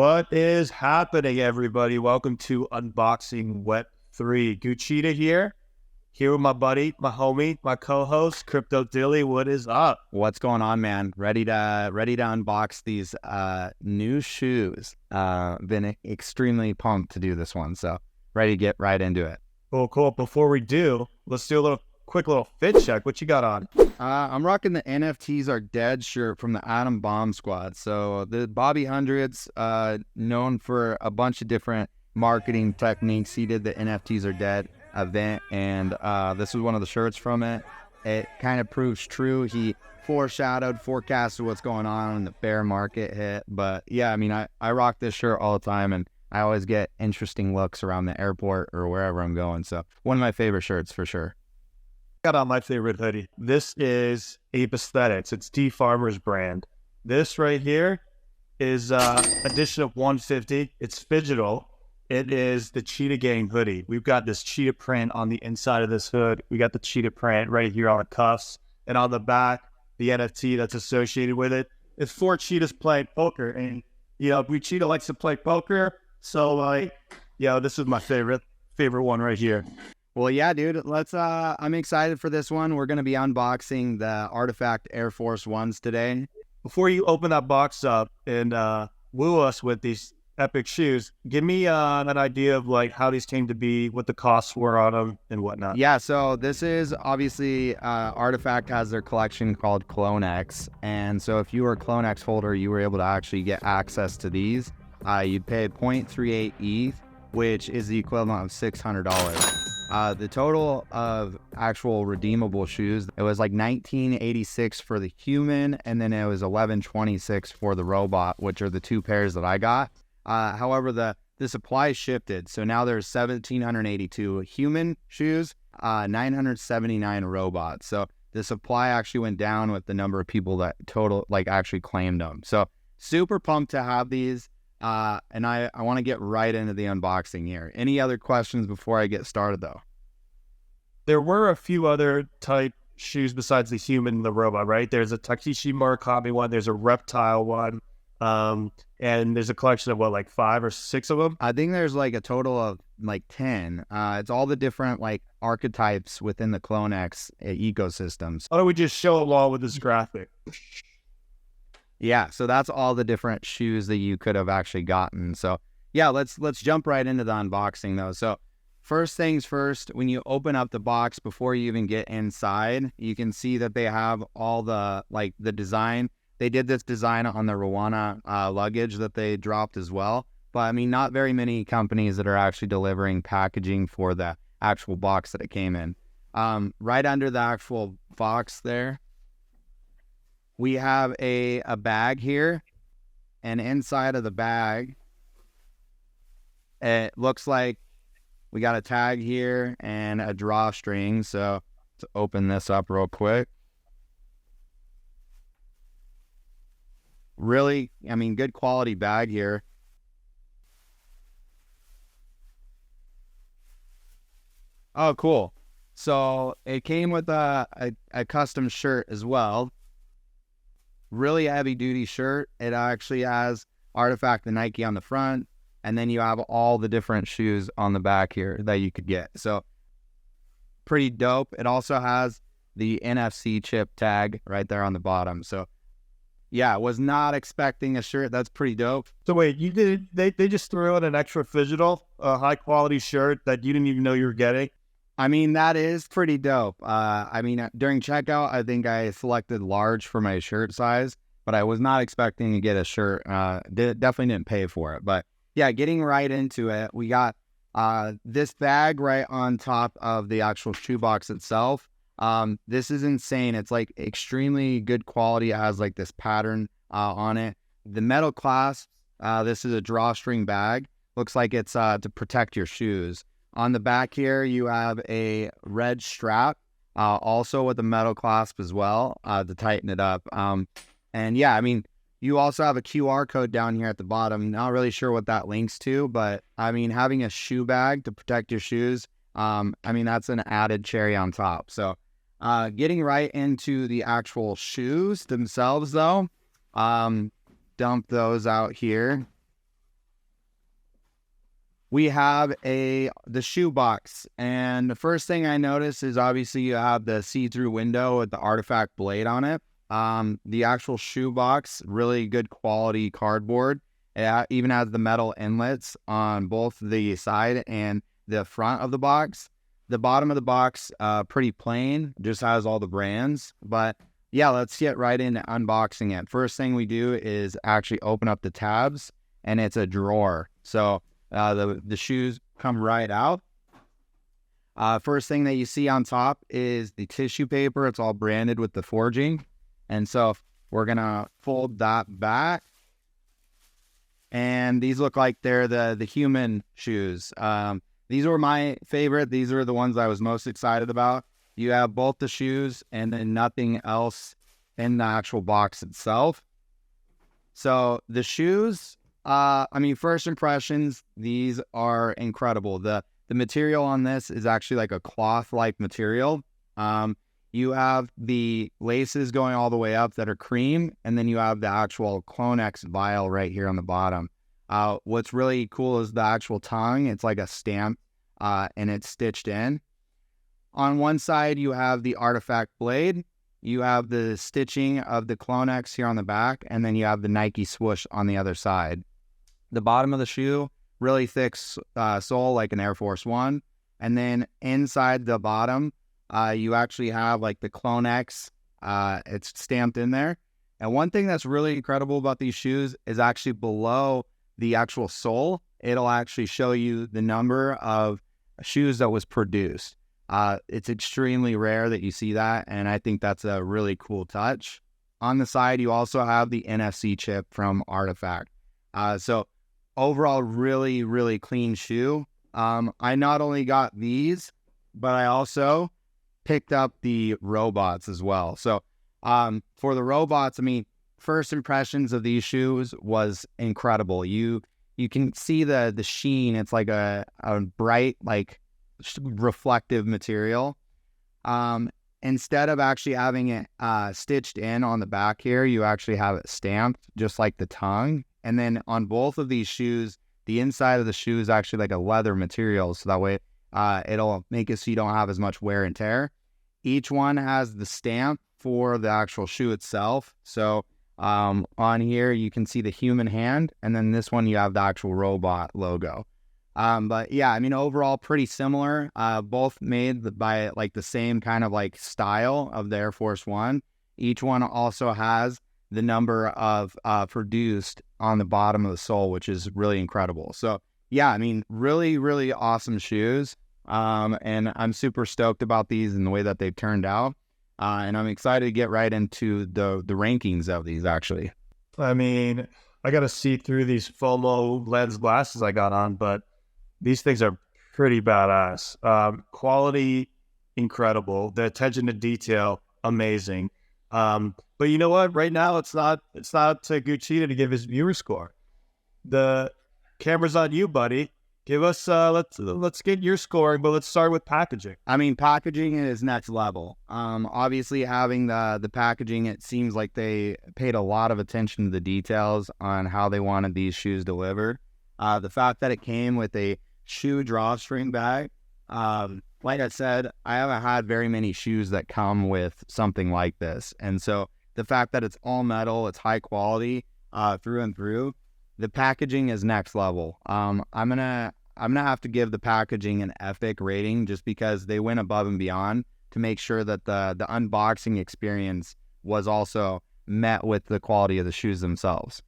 What is happening, everybody? Welcome to Unboxing Web3. Guccheetah here with my buddy, my homie, my co-host, Cryptodilly. What is up? What's going on, man? Ready to unbox these new shoes. Been extremely pumped to do this one, so ready to get right into it. Cool. Before we do, let's do a quick little fit check. What you got on? I'm rocking the NFTs Are Dead shirt from the Atom Bomb Squad. So the Bobby Hundreds, known for a bunch of different marketing techniques. He did the NFTs Are Dead event, and this was one of the shirts from it. It kind of proves true. He forecasted what's going on when the bear market hit. But yeah, I mean, I rock this shirt all the time, and I always get interesting looks around the airport or wherever I'm going. So one of my favorite shirts for sure. Got on my favorite hoodie. This is Ape Aesthetics. It's D Farmer's brand. This right here is edition of 150. It's digital. It is the Cheetah Gang hoodie. We've got this cheetah print on the inside of this hood. We got the cheetah print right here on the cuffs, and on the back, the NFT that's associated with it. It's 4 cheetahs playing poker, and Guccheetah likes to play poker, so this is my favorite one right here. Well, yeah, dude, I'm excited for this one. We're going to be unboxing the RTFKT Air Force ones today. Before you open that box up and woo us with these epic shoes, give me an idea of like how these came to be, what the costs were on them and whatnot. Yeah, so this is obviously RTFKT has their collection called Clone X. And so if you were a Clone X holder, you were able to actually get access to these. You'd pay 0.38 ETH, which is the equivalent of $600. The total of actual redeemable shoes, it was like $19.86 for the Human, and then it was $11.26 for the Robot, which are the 2 pairs that I got. However, the supply shifted, so now there's 1,782 Human shoes, 979 Robots. So the supply actually went down with the number of people that actually claimed them. So super pumped to have these. And I want to get right into the unboxing here. Any other questions before I get started, though? There were a few other type shoes besides the Human and the Robot, right? There's a Takeshi Murakami one. There's a Reptile one. And there's a collection of like 5 or 6 of them? I think there's like a total of like 10. It's all the different like archetypes within the Clone X ecosystems. Why don't we just show them all with this graphic? Yeah, so that's all the different shoes that you could have actually gotten. So yeah, let's jump right into the unboxing though. So first things first, when you open up the box, before you even get inside, you can see that they have all the design. They did this design on the Rwanda luggage that they dropped as well. But I mean, not very many companies that are actually delivering packaging for the actual box that it came in. Right under the actual box there, we have a bag here, and inside of the bag, it looks like we got a tag here and a drawstring. So let's open this up real quick. Really, I mean, good quality bag here. Oh, cool. So it came with a custom shirt as well. Really heavy duty shirt. It actually has RTFKT Nike on the front, and then you have all the different shoes on the back here that you could get. So pretty dope. It also has the NFC chip tag right there on the bottom. So yeah, was not expecting a shirt. That's pretty dope. So wait, they just threw in an extra digital, high quality shirt that you didn't even know you were getting? I mean, that is pretty dope. I mean, during checkout, I think I selected large for my shirt size, but I was not expecting to get a shirt. Definitely didn't pay for it. But yeah, getting right into it, we got this bag right on top of the actual shoebox itself. This is insane. It's like extremely good quality. It has like this pattern on it. The metal clasps, this is a drawstring bag. Looks like it's to protect your shoes. On the back here, you have a red strap, also with a metal clasp as well, to tighten it up. And yeah, I mean, you also have a QR code down here at the bottom. Not really sure what that links to, but I mean, having a shoe bag to protect your shoes, I mean, that's an added cherry on top. So getting right into the actual shoes themselves though, dump those out here. we have the shoe box. And the first thing I noticed is obviously you have the see-through window with the artifact blade on it. The actual shoe box, really good quality cardboard. It even has the metal inlets on both the side and the front of the box. The bottom of the box, pretty plain, just has all the brands. But yeah, let's get right into unboxing it. First thing we do is actually open up the tabs, and it's a drawer. So the shoes come right out. First thing that you see on top is the tissue paper. It's all branded with the forging. And so we're going to fold that back. And these look like they're the Human shoes. These were my favorite. These are the ones I was most excited about. You have both the shoes and then nothing else in the actual box itself. So the shoes, first impressions, these are incredible. The material on this is actually like a cloth-like material. You have the laces going all the way up that are cream, and then you have the actual Clone X vial right here on the bottom. What's really cool is the actual tongue. It's like a stamp, and it's stitched in. On one side, you have the artifact blade. You have the stitching of the Clone X here on the back, and then you have the Nike swoosh on the other side. The bottom of the shoe, really thick sole like an Air Force One. And then inside the bottom, you actually have like the Clone X. It's stamped in there. And one thing that's really incredible about these shoes is actually below the actual sole, it'll actually show you the number of shoes that was produced. It's extremely rare that you see that, and I think that's a really cool touch. On the side, you also have the NFC chip from Artifact. So overall, really, really clean shoe. I not only got these, but I also picked up the robots as well. So for the robots, first impressions of these shoes was incredible. You can see the sheen. It's like a bright, like reflective material. Instead of actually having it stitched in on the back here, you actually have it stamped just like the tongue. And then on both of these shoes, the inside of the shoe is actually like a leather material, so that way it'll make it so you don't have as much wear and tear. Each one has the stamp for the actual shoe itself. So on here you can see the human hand, and then this one you have the actual robot logo. But yeah, overall pretty similar. Both made by like the same kind of like style of the Air Force One. Each one also has the number of produced on the bottom of the sole, which is really incredible. So yeah, really, really awesome shoes. And I'm super stoked about these and the way that they've turned out. And I'm excited to get right into the rankings of these actually. I got to see through these FOMO lens glasses I got on, but these things are pretty badass. Quality, incredible. The attention to detail, amazing. But you know what? Right now, it's not to Guccheetah to give his viewer score. The camera's on you, buddy. Give us let's get your scoring, but let's start with packaging. Packaging is next level. Obviously having the packaging, it seems like they paid a lot of attention to the details on how they wanted these shoes delivered. The fact that it came with a shoe drawstring bag. Like I said, I haven't had very many shoes that come with something like this. And so the fact that it's all metal, it's high quality through and through. The packaging is next level. I'm gonna have to give the packaging an epic rating just because they went above and beyond to make sure that the unboxing experience was also met with the quality of the shoes themselves.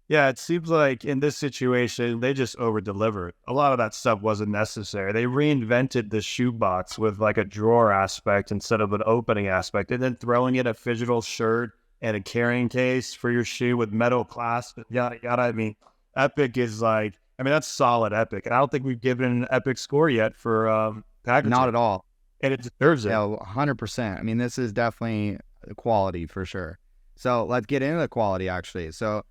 Yeah, it seems like in this situation, they just over-delivered. A lot of that stuff wasn't necessary. They reinvented the shoebox with like a drawer aspect instead of an opening aspect, and then throwing in a digital shirt and a carrying case for your shoe with metal clasp, yada, yada. Epic is like, that's solid Epic. And I don't think we've given an Epic score yet for packaging. Not at all. And it deserves it. Yeah, 100%. This is definitely quality for sure. So let's get into the quality actually. So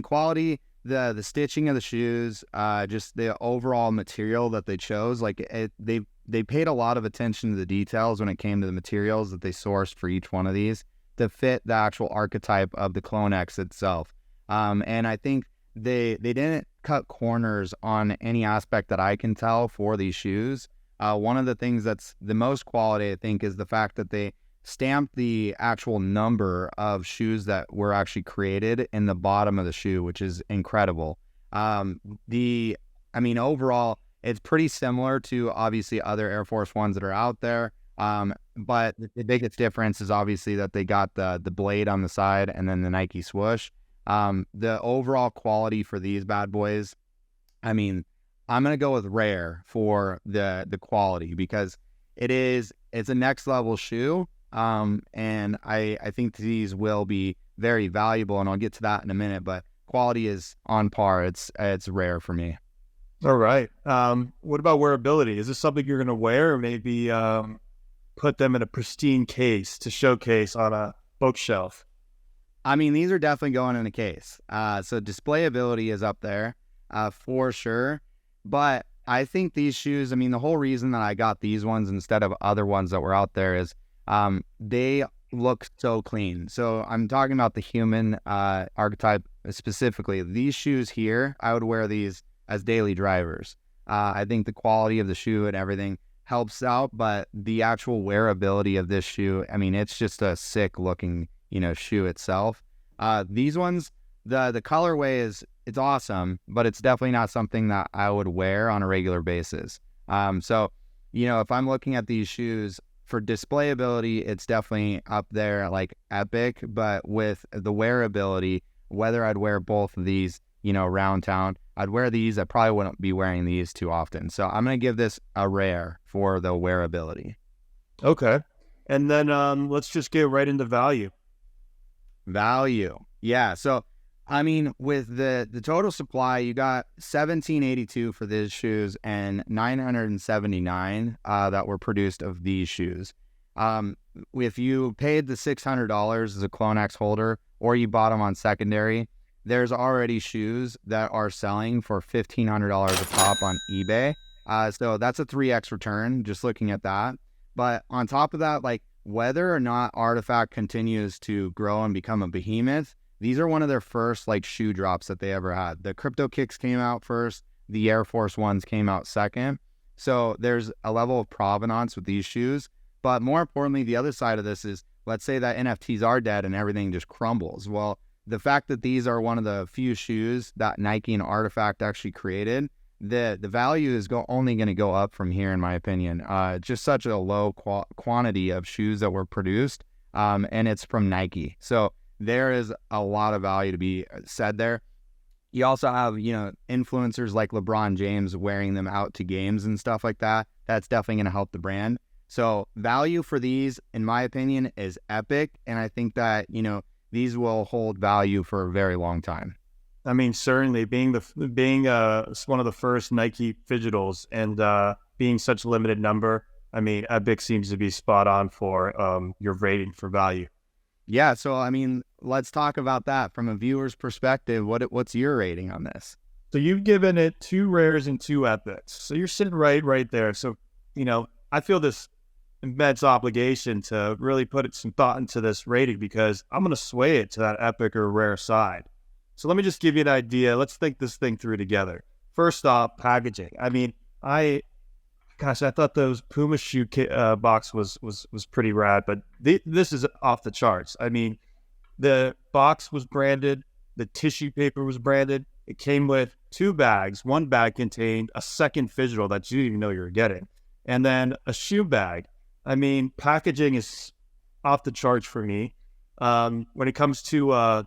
quality, the stitching of the shoes, just the overall material that they chose, they paid a lot of attention to the details when it came to the materials that they sourced for each one of these to fit the actual archetype of the Clone X itself. And I think they didn't cut corners on any aspect that I can tell for these shoes. One of the things that's the most quality, I think, is the fact that they stamped the actual number of shoes that were actually created in the bottom of the shoe, which is incredible. Overall, it's pretty similar to obviously other Air Force Ones that are out there. But the biggest difference is obviously that they got the blade on the side and then the Nike swoosh. The overall quality for these bad boys, I'm going to go with rare for the quality, because it's a next level shoe. And I think these will be very valuable, and I'll get to that in a minute, but quality is on par. It's rare for me. All right. What about wearability? Is this something you're going to wear, or maybe put them in a pristine case to showcase on a bookshelf? These are definitely going in a case. So displayability is up there for sure. But I think these shoes, the whole reason that I got these ones instead of other ones that were out there is they look so clean. So I'm talking about the Human archetype specifically. These shoes here, I would wear these as daily drivers. I think the quality of the shoe and everything helps out, but the actual wearability of this shoe, it's just a sick looking, shoe itself. These ones, the colorway it's awesome, but it's definitely not something that I would wear on a regular basis. So, if I'm looking at these shoes for displayability, it's definitely up there like epic, but with the wearability, whether I'd wear both of these, around town, I'd wear these. I probably wouldn't be wearing these too often. So I'm going to give this a rare for the wearability. Okay. And then let's just get right into value. Value. Yeah. So, with the total supply, you got 1782 for these shoes and 979 that were produced of these shoes. If you paid the $600 as a Clone X holder, or you bought them on secondary, there's already shoes that are selling for $1,500 a pop on eBay. So that's a 3x return, just looking at that. But on top of that, like, whether or not Artifact continues to grow and become a behemoth, these are one of their first shoe drops that they ever had. The Crypto Kicks came out first. The Air Force Ones came out second. So there's a level of provenance with these shoes. But more importantly, the other side of this is, let's say that NFTs are dead and everything just crumbles. Well, the fact that these are one of the few shoes that Nike and Artifact actually created, the value is only going to go up from here, in my opinion. Just such a low quantity of shoes that were produced, and it's from Nike. So there is a lot of value to be said there. You also have, influencers like LeBron James wearing them out to games and stuff like that. That's definitely going to help the brand. So value for these, in my opinion, is epic. And I think that, these will hold value for a very long time. Certainly being one of the first Nike Fidgetals and being such a limited number, Epic seems to be spot on for your rating for value. Yeah, so let's talk about that from a viewer's perspective. What's your rating on this? So you've given it 2 rares and 2 epics. So you're sitting right there. So, I feel this immense obligation to really put some thought into this rating, because I'm going to sway it to that epic or rare side. So let me just give you an idea. Let's think this thing through together. First off, packaging. I thought those Puma shoe box was pretty rad, but this is off the charts. The box was branded, the tissue paper was branded. It came with 2 bags. One bag contained a second Fidgetal that you didn't even know you were getting, and then a shoe bag. Packaging is off the charts for me. When it comes to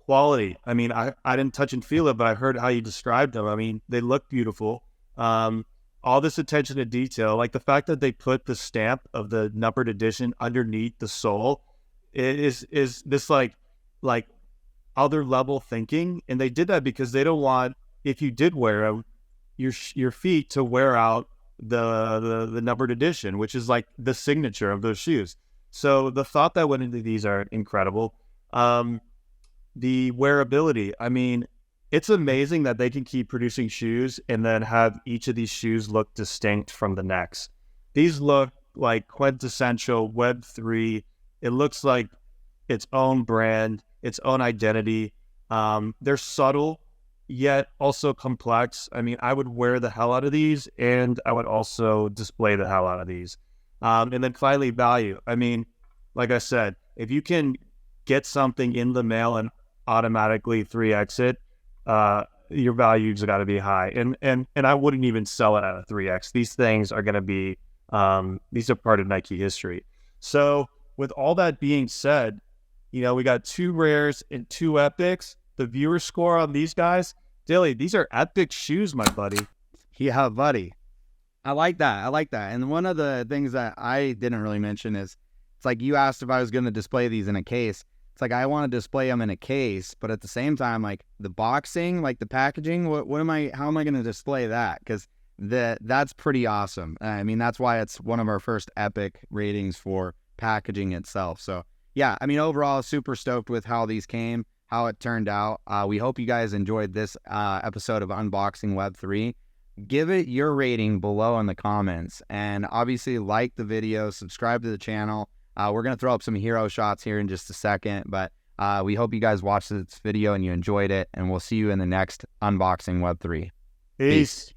quality, I didn't touch and feel it, but I heard how you described them. They look beautiful. All this attention to detail, like the fact that they put the stamp of the numbered edition underneath the sole, is this like other level thinking. And they did that because they don't want, if you did wear them, your feet to wear out the numbered edition, which is like the signature of those shoes. So the thought that went into these are incredible. The wearability, it's amazing that they can keep producing shoes and then have each of these shoes look distinct from the next. These look like quintessential Web3. It looks like its own brand, its own identity. They're subtle, yet also complex. I mean, I would wear the hell out of these, and I would also display the hell out of these. And then finally, value. I mean, like I said, if you can get something in the mail and automatically 3x it, your value's got to be high. And I wouldn't even sell it at a 3x. These things are going to be, these are part of Nike history. So with all that being said, you know, we got 2 rares and 2 epics. The viewer score on these guys, Dilly, these are epic shoes, my buddy. Yeah, buddy. I like that. I like that. And one of the things that I didn't really mention is, it's like you asked if I was going to display these in a case. It's like I want to display them in a case, but at the same time, like the boxing, like the packaging, how am I going to display that? Because that's pretty awesome. I mean, that's why it's one of our first epic ratings for packaging itself. So yeah, I mean, overall, super stoked with how these came, how it turned out. We hope you guys enjoyed this episode of Unboxing Web3. Give it your rating below in the comments, and obviously like the video, subscribe to the channel. We're going to throw up some hero shots here in just a second, but we hope you guys watched this video and you enjoyed it, and we'll see you in the next Unboxing Web3. Peace.